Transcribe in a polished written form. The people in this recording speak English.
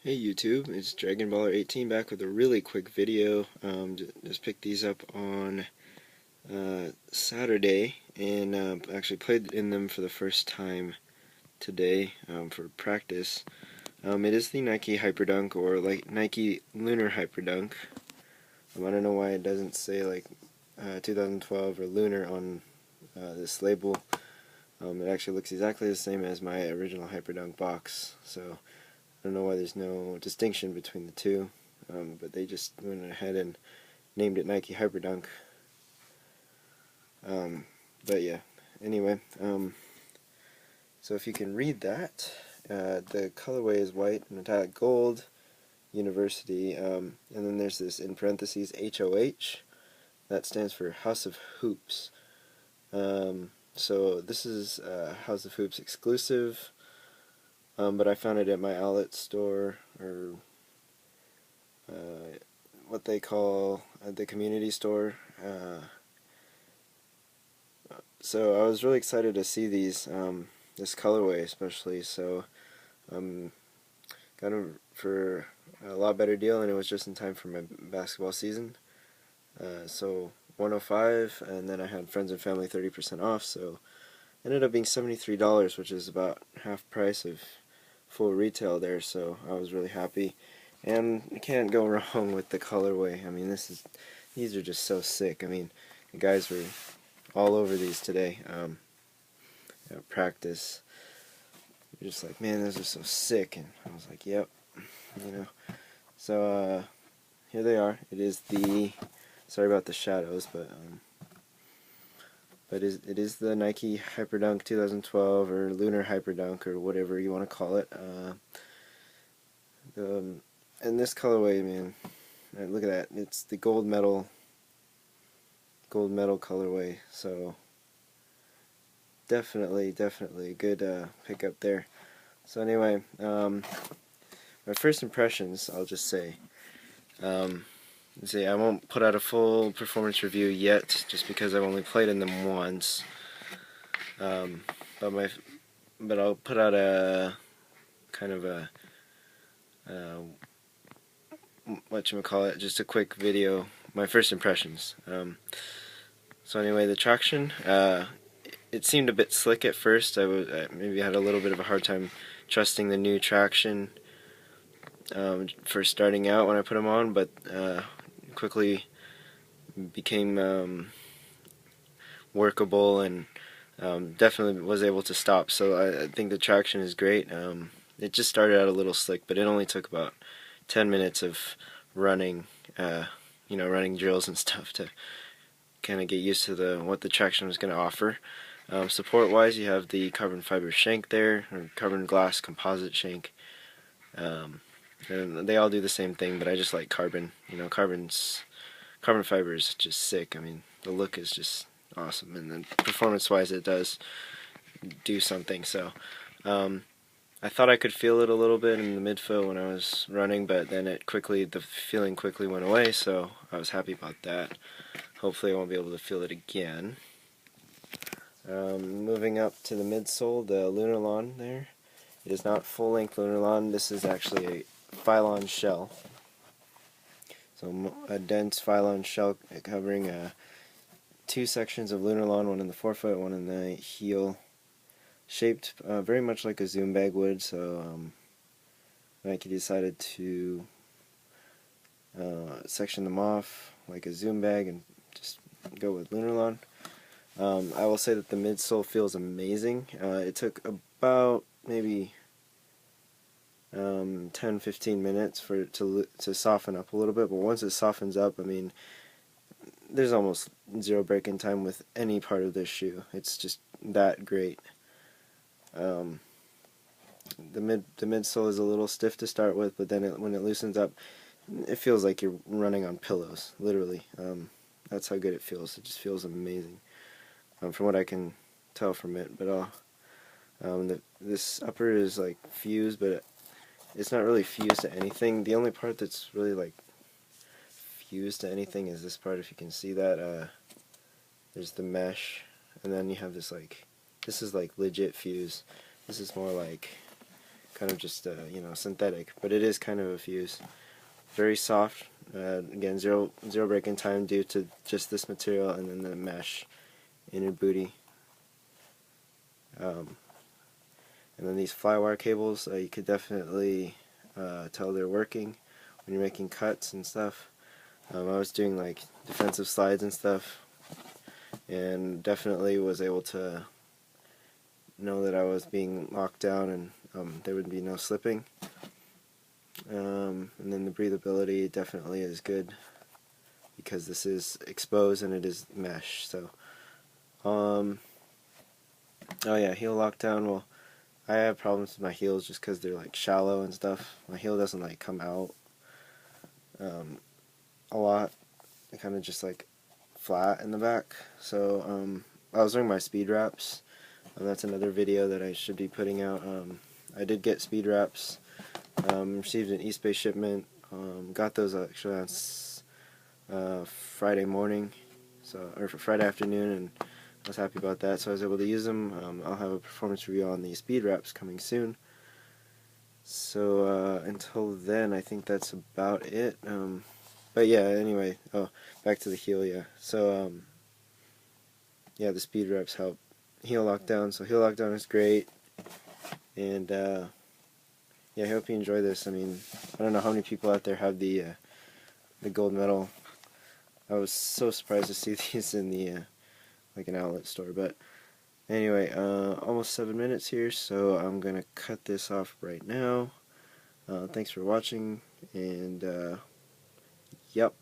Hey YouTube, it's Dragon Baller 18 back with a really quick video. Just picked these up on Saturday and actually played in them for the first time today for practice. It is the Nike Hyperdunk, or like Nike Lunar Hyperdunk. I don't know why it doesn't say like 2012 or Lunar on this label. It actually looks exactly the same as my original Hyperdunk box, so I don't know why there's no distinction between the two, but they just went ahead and named it Nike Hyperdunk. But yeah, anyway, so if you can read that, the colorway is white, metallic gold, university, and then there's this in parentheses HOH, that stands for House of Hoops. So this is House of Hoops exclusive. But I found it at my outlet store, or what they call the community store. So I was really excited to see these, this colorway especially. So got them for a lot better deal, and it was just in time for my basketball season. So 105, and then I had friends and family 30% off. So it ended up being $73, which is about half price of full retail there. So I was really happy. And you can't go wrong with the colorway. I mean, these are just so sick. I mean, the guys were all over these today at practice. They're just like, man, those are so sick. And I was like, yep, you know. So here they are. It is the, sorry about the shadows, but it is the Nike Hyperdunk 2012 or Lunar Hyperdunk or whatever you want to call it. And this colorway, man, look at that. It's the gold medal colorway. So definitely a good pickup there. So anyway, my first impressions, I'll just say. I won't put out a full performance review yet, just because I've only played in them once. But I'll put out a kind of a whatchamacallit, just a quick video, my first impressions. So anyway, the traction, it seemed a bit slick at first. I maybe had a little bit of a hard time trusting the new traction for starting out when I put them on, but quickly became workable, and definitely was able to stop. So I think the traction is great. It just started out a little slick, but it only took about 10 minutes of running, running drills and stuff to kind of get used to what the traction was going to offer. Support-wise, you have the carbon fiber shank there, or carbon glass composite shank. And they all do the same thing, but I just like carbon. Carbon fiber is just sick. I mean, the look is just awesome, and then performance-wise, it does do something. So I thought I could feel it a little bit in the midfoot when I was running, but then the feeling quickly went away. So I was happy about that. Hopefully, I won't be able to feel it again. Moving up to the midsole, the Lunar Lawn there. It is not full-length Lunar Lawn. This is actually a Phylon shell. So a dense Phylon shell covering two sections of Lunar Lawn, one in the forefoot, one in the heel. Shaped very much like a Zoom bag would, so Nike decided to section them off like a Zoom bag and just go with Lunar Lawn. I will say that the midsole feels amazing. It took about maybe 10-15 minutes for it to soften up a little bit, but once it softens up, I mean, there's almost zero break-in time with any part of this shoe. It's just that great. The midsole is a little stiff to start with, but then when it loosens up, it feels like you're running on pillows, literally. That's how good it feels. It just feels amazing, from what I can tell from it. But this upper is like fused, but it's not really fused to anything. The only part that's really like fused to anything is this part. If you can see that, there's the mesh, and then you have this is like legit fuse. This is more like kind of just you know, synthetic, but it is kind of a fuse. Very soft. Again, zero break-in time due to just this material and then the mesh inner booty. And then these flywire cables, you could definitely tell they're working when you're making cuts and stuff. I was doing like defensive slides and stuff, and definitely was able to know that I was being locked down and there would be no slipping. And then the breathability definitely is good because this is exposed and it is mesh. So, oh yeah, heel lockdown. Well, I have problems with my heels just because they're like shallow and stuff. My heel doesn't like come out a lot. It kind of just like flat in the back. So I was wearing my speed wraps. That's another video that I should be putting out. I did get speed wraps. Received an East Bay shipment. Got those actually on Friday morning, or Friday afternoon, and I was happy about that. So I was able to use them. I'll have a performance review on the speed wraps coming soon. So until then, I think that's about it. But yeah, anyway, back to the heel, yeah. So yeah, the speed wraps help heel lockdown. So heel lockdown is great, and yeah, I hope you enjoy this. I mean, I don't know how many people out there have the gold medal. I was so surprised to see these in the like an outlet store. But anyway, almost 7 minutes here, so I'm gonna cut this off right now. Thanks for watching, and yep.